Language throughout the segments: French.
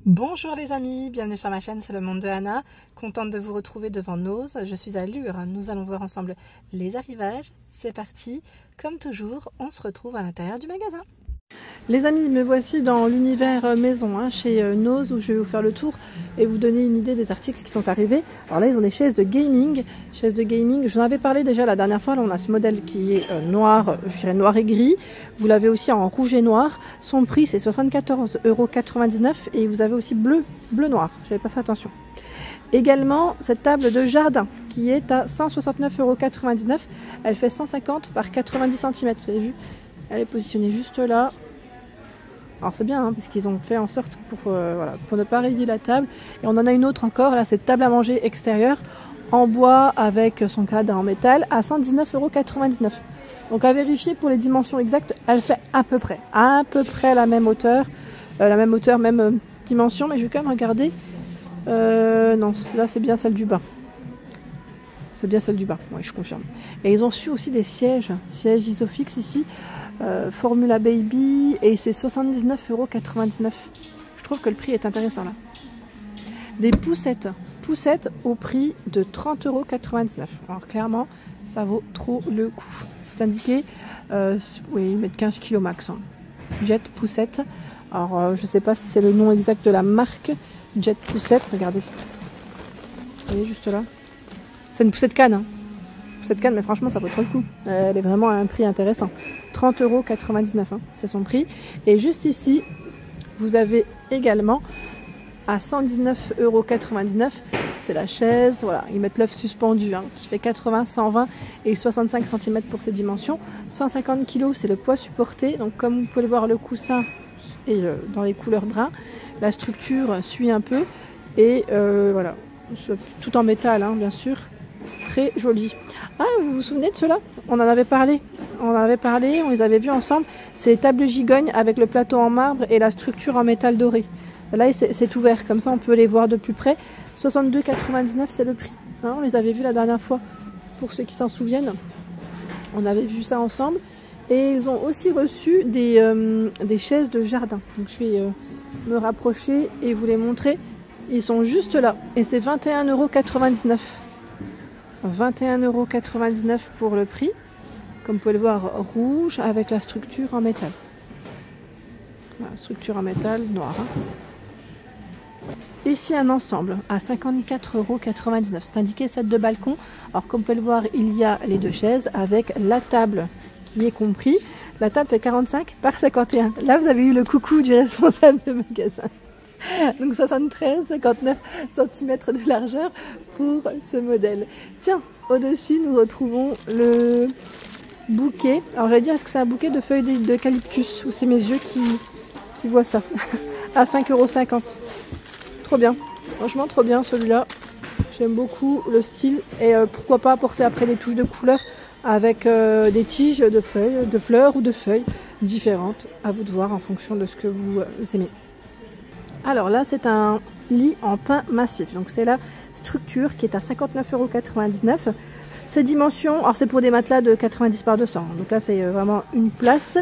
Bonjour les amis, bienvenue sur ma chaîne, c'est le monde de Anna. Contente de vous retrouver devant Nose. Je suis à Lure, nous allons voir ensemble les arrivages. C'est parti, comme toujours, on se retrouve à l'intérieur du magasin. Les amis, me voici dans l'univers maison, chez Nose, où je vais vous faire le tour et vous donner une idée des articles qui sont arrivés. Alors là, ils ont des chaises de gaming. Je vous en avais parlé déjà la dernière fois. Là, on a ce modèle qui est noir, je dirais noir et gris. Vous l'avez aussi en rouge et noir. Son prix, c'est 74,99 € et vous avez aussi bleu noir. Je n'avais pas fait attention. Également, cette table de jardin qui est à 169,99 €. Elle fait 150 par 90 cm. Vous avez vu? Elle est positionnée juste là. Alors c'est bien parce qu'ils ont fait en sorte pour ne pas rayer la table. Et on en a une autre encore, là, cette table à manger extérieure en bois avec son cadre en métal à 119,99 €. Donc à vérifier pour les dimensions exactes, elle fait à peu près la même hauteur, même dimension, mais je vais quand même regarder. Non, là c'est bien celle du bas. C'est bien celle du bas, oui, je confirme. Et ils ont su aussi des sièges Isofix ici. Formula Baby et c'est 79,99 €. Je trouve que le prix est intéressant là. Des poussettes au prix de 30,99 €. Alors clairement ça vaut trop le coup. C'est indiqué, oui, ils mettent 15 kg max. Jet poussette. Alors je sais pas si c'est le nom exact de la marque. Jet poussette, regardez. Vous voyez juste là. C'est une poussette canne. Cette canne, mais franchement ça vaut trop le coup. Elle est vraiment à un prix intéressant. 30,99 €, c'est son prix. Et juste ici, vous avez également à 119,99 €, c'est la chaise. Voilà, ils mettent l'œuf suspendu qui fait 80, 120 et 65 cm pour ses dimensions. 150 kg, c'est le poids supporté. Donc comme vous pouvez le voir, le coussin est dans les couleurs brun. La structure suit un peu. Et voilà, tout en métal, bien sûr. Très joli. Ah, vous vous souvenez de ceux-là? On en avait parlé. On les avait vus ensemble. C'est les tables de gigogne avec le plateau en marbre et la structure en métal doré. Là, c'est ouvert. Comme ça, on peut les voir de plus près. 62,99 €, c'est le prix. On les avait vus la dernière fois. Pour ceux qui s'en souviennent, on avait vu ça ensemble. Et ils ont aussi reçu des chaises de jardin. Donc, je vais me rapprocher et vous les montrer. Ils sont juste là. Et c'est 21,99 €. 21,99 € pour le prix. Comme vous pouvez le voir, rouge avec la structure en métal. Voilà, structure en métal noir. Ici un ensemble à 54,99 €. C'est indiqué set de balcon. Alors comme vous pouvez le voir, il y a les deux chaises avec la table qui est compris. La table fait 45 par 51. Là vous avez eu le coucou du responsable de magasin. Donc 73,59 cm de largeur pour ce modèle. Tiens, au-dessus nous retrouvons le bouquet. Alors j'allais dire, est-ce que c'est un bouquet de feuilles d'eucalyptus ou c'est mes yeux qui voient ça? À 5,50 €. Trop bien, franchement trop bien celui-là. J'aime beaucoup le style et pourquoi pas apporter après des touches de couleur avec des tiges de feuilles, de fleurs ou de feuilles différentes. À vous de voir en fonction de ce que vous aimez. Alors là, c'est un lit en pin massif. Donc c'est la structure qui est à 59,99 €. Ces dimensions, alors c'est pour des matelas de 90 par 200. Donc là, c'est vraiment une place.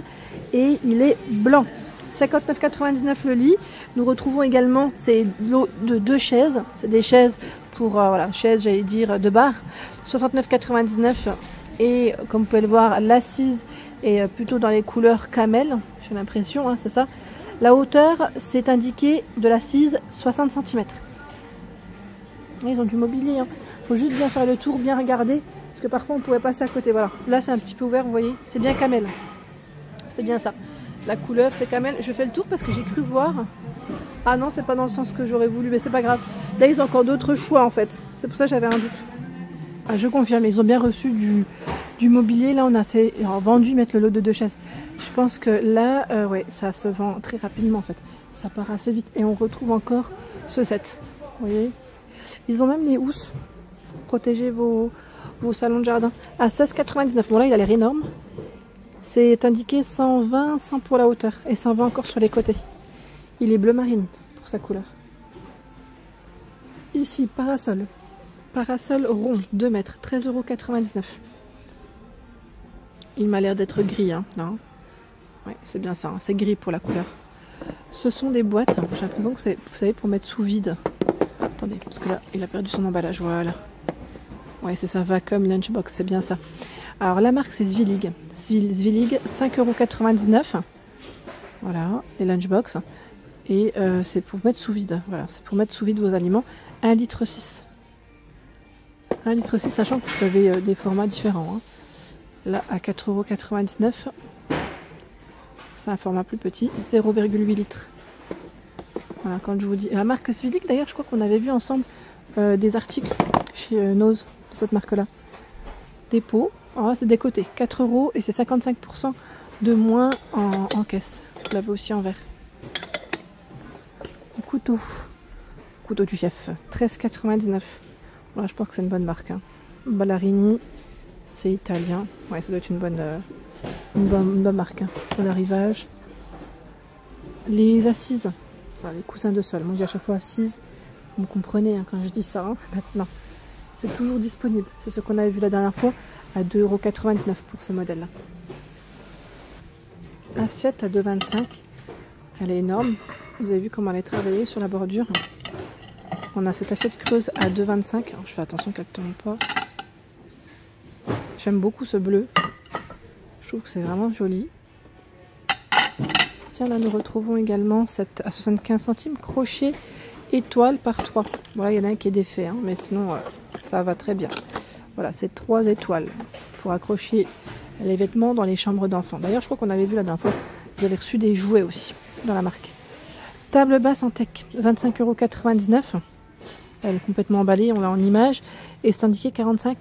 Et il est blanc. 59,99 € le lit. Nous retrouvons également ces lots de deux chaises. C'est des chaises pour, chaises, j'allais dire, de bar. 69,99 €. Et comme vous pouvez le voir, l'assise est plutôt dans les couleurs camel. J'ai l'impression, c'est ça. La hauteur, c'est indiqué de l'assise 60 cm. Ils ont du mobilier. Faut juste bien faire le tour, bien regarder. Parce que parfois, on pourrait passer à côté. Voilà. Là, c'est un petit peu ouvert, vous voyez. C'est bien camel. C'est bien ça. La couleur, c'est camel. Je fais le tour parce que j'ai cru voir. Ah non, c'est pas dans le sens que j'aurais voulu. Mais c'est pas grave. Là, ils ont encore d'autres choix, en fait. C'est pour ça que j'avais un doute. Ah, je confirme. Ils ont bien reçu du mobilier. Là, on a vendu, ils mettent le lot de deux chaises. Je pense que là, ouais, ça se vend très rapidement en fait. Ça part assez vite. Et on retrouve encore ce set. Vous voyez? Ils ont même les housses pour protéger vos salons de jardin. À 16,99 €. Bon là, il a l'air énorme. C'est indiqué 120, 100 pour la hauteur. Et 120 encore sur les côtés. Il est bleu marine pour sa couleur. Ici, parasol. Parasol rond, 2 mètres, 13,99 €. Il m'a l'air d'être gris, non? Ouais, c'est bien ça, c'est gris pour la couleur. Ce sont des boîtes, j'ai l'impression que c'est, vous savez, pour mettre sous vide. Attendez, parce que là, il a perdu son emballage, voilà. Ouais, c'est ça, Vacom Lunchbox, c'est bien ça. Alors, la marque, c'est Zwilig. Zwilig, 5,99 €. Voilà, les Lunchbox. Et c'est pour mettre sous vide. Voilà, c'est pour mettre sous vide vos aliments. 1,6 litre. 1,6 litre, sachant que vous avez des formats différents. Hein. Là, à 4,99 €. C'est un format plus petit, 0,8 litres. Voilà, quand je vous dis. La marque Zwilig, d'ailleurs, je crois qu'on avait vu ensemble des articles chez Nose de cette marque-là. Des pots. Alors là, c'est des côtés. 4 € et c'est 55% de moins en caisse. Je l'avais aussi en verre. Couteau. Couteau du chef. 13,99 €. Voilà, je pense que c'est une bonne marque. Hein. Ballarini. C'est italien. Ouais, ça doit être une bonne marque. Hein, pour l'arrivage. Les assises. Voilà, les coussins de sol. Moi, j'ai à chaque fois assises. Vous comprenez hein, quand je dis ça. Hein, maintenant, c'est toujours disponible. C'est ce qu'on avait vu la dernière fois à 2,99 € pour ce modèle-là. Assiette à 2,25 €. Elle est énorme. Vous avez vu comment elle est travaillée sur la bordure. On a cette assiette creuse à 2,25 €. Alors, je fais attention qu'elle ne tombe pas. J'aime beaucoup ce bleu. Je trouve que c'est vraiment joli. Tiens, là, nous retrouvons également cette à 75 centimes crochet étoile par 3. Voilà, il y en a un qui est défait, hein, mais sinon, ça va très bien. Voilà, c'est 3 étoiles pour accrocher les vêtements dans les chambres d'enfants. D'ailleurs, je crois qu'on avait vu la dernière fois, vous avez reçu des jouets aussi dans la marque. Table basse en tech, 25,99 €. Elle est complètement emballée, on l'a en image. Et c'est indiqué 46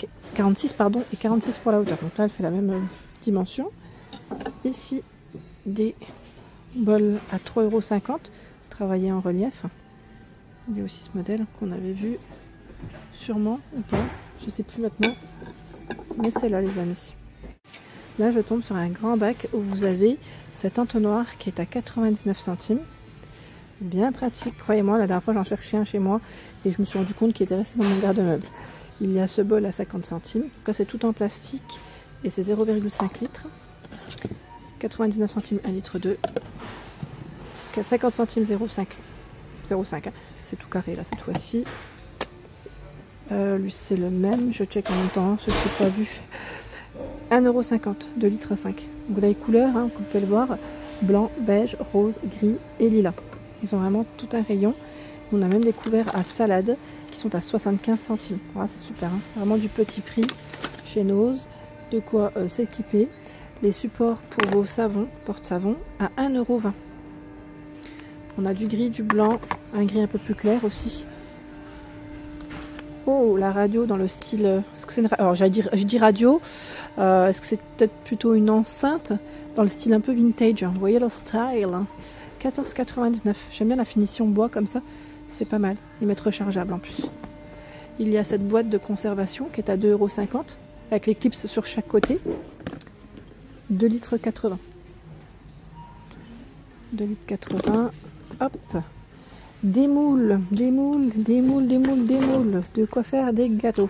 et 46 pour la hauteur. Donc là, elle fait la même dimension. Ici, des bols à 3,50 €, travaillés en relief. Il y a aussi ce modèle qu'on avait vu, sûrement ou pas, je ne sais plus maintenant. Mais c'est là, les amis. Là, je tombe sur un grand bac où vous avez cet entonnoir qui est à 99 centimes. Bien pratique, croyez-moi. La dernière fois, j'en cherchais un chez moi et je me suis rendu compte qu'il était resté dans mon garde-meuble. Il y a ce bol à 50 centimes. Là, c'est tout en plastique et c'est 0,5 litres. 99 centimes 1,2 litre. 50 centimes 0,5. 0,5. Hein. C'est tout carré là cette fois-ci. Lui, c'est le même. Je check en même temps, ce que je n'ai pas vu. 1,50 €, 2,5 litres. Vous avez les couleurs, hein, comme vous pouvez le voir. Blanc, beige, rose, gris et lilas. Ils ont vraiment tout un rayon. On a même des couverts à salade qui sont à 75 centimes. Voilà, c'est super, hein. C'est vraiment du petit prix chez Nose. De quoi s'équiper. Les supports pour vos savons, porte-savons, à 1,20 €. On a du gris, du blanc, un gris un peu plus clair aussi. Oh, la radio dans le style... Est-ce que c'est une... Alors, j'ai dit radio. Est-ce que c'est peut-être plutôt une enceinte dans le style un peu vintage, hein. Vous voyez leur style, hein. 14,99 €. J'aime bien la finition bois comme ça. C'est pas mal. Ils mettent rechargeable en plus. Il y a cette boîte de conservation qui est à 2,50 € avec les clips sur chaque côté. 2,80 litres. 2,80 litres. Hop. Des moules. De quoi faire des gâteaux.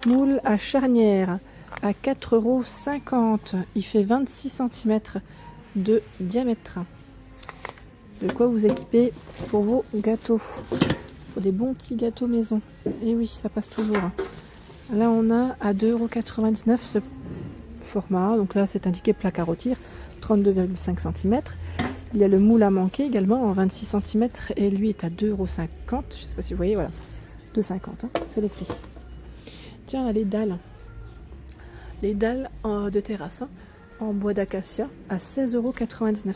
Moule à charnière à 4,50 €. Il fait 26 cm de diamètre. De quoi vous équiper pour vos gâteaux. Pour des bons petits gâteaux maison. Et oui, ça passe toujours. Là, on a à 2,99 € ce format. Donc là, c'est indiqué plat à rôtir, 32,5 cm. Il y a le moule à manquer également en 26 cm. Et lui est à 2,50 €. Je ne sais pas si vous voyez, voilà. 2,50 €, hein, c'est le prix. Tiens, les dalles. Les dalles de terrasse, hein, en bois d'acacia à 16,99 €.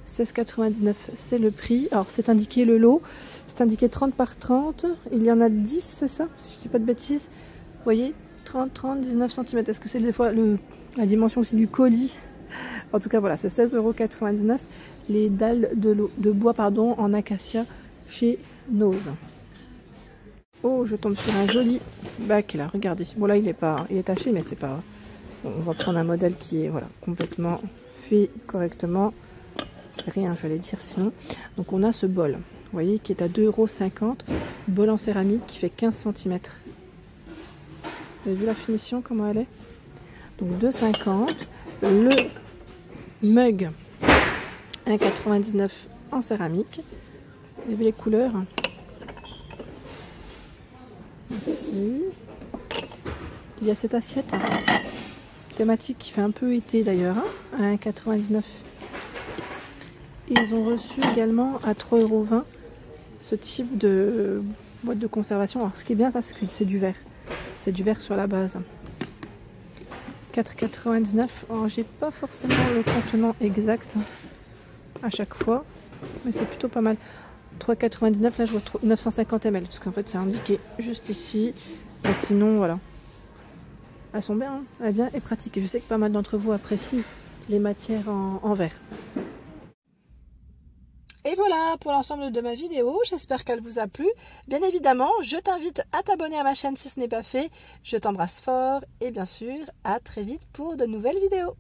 16,99 € c'est le prix. Alors c'est indiqué le lot, c'est indiqué 30 par 30. Il y en a 10, c'est ça, si je dis pas de bêtises. Vous voyez, 30, 19 cm. Est-ce que c'est des fois la dimension aussi du colis? En tout cas voilà, c'est 16,99 € les dalles de bois pardon, en acacia chez Nose. Oh, je tombe sur un joli bac là, regardez. Bon là il est taché, mais c'est pas grave. Bon, on va prendre un modèle qui est voilà, complètement fait correctement. C'est rien, j'allais dire sinon. Donc on a ce bol, vous voyez, qui est à 2,50 €. Bol en céramique qui fait 15 cm. Vous avez vu la finition, comment elle est? Donc 2,50 €. Le mug 1,99 en céramique. Vous avez les couleurs. Ici. Il y a cette assiette thématique qui fait un peu été d'ailleurs, à 1,99 €. Ils ont reçu également à 3,20 € ce type de boîte de conservation. Alors ce qui est bien, c'est que c'est du verre. C'est du verre sur la base. 4,99 €. Alors j'ai pas forcément le contenant exact à chaque fois, mais c'est plutôt pas mal. 3,99 €, là je vois 950 ml, parce qu'en fait c'est indiqué juste ici. Et sinon voilà. Elles sont bien, hein, elles sont bien et pratiques. Et je sais que pas mal d'entre vous apprécient les matières en verre. Et voilà pour l'ensemble de ma vidéo, j'espère qu'elle vous a plu. Bien évidemment, je t'invite à t'abonner à ma chaîne si ce n'est pas fait. Je t'embrasse fort et bien sûr, à très vite pour de nouvelles vidéos.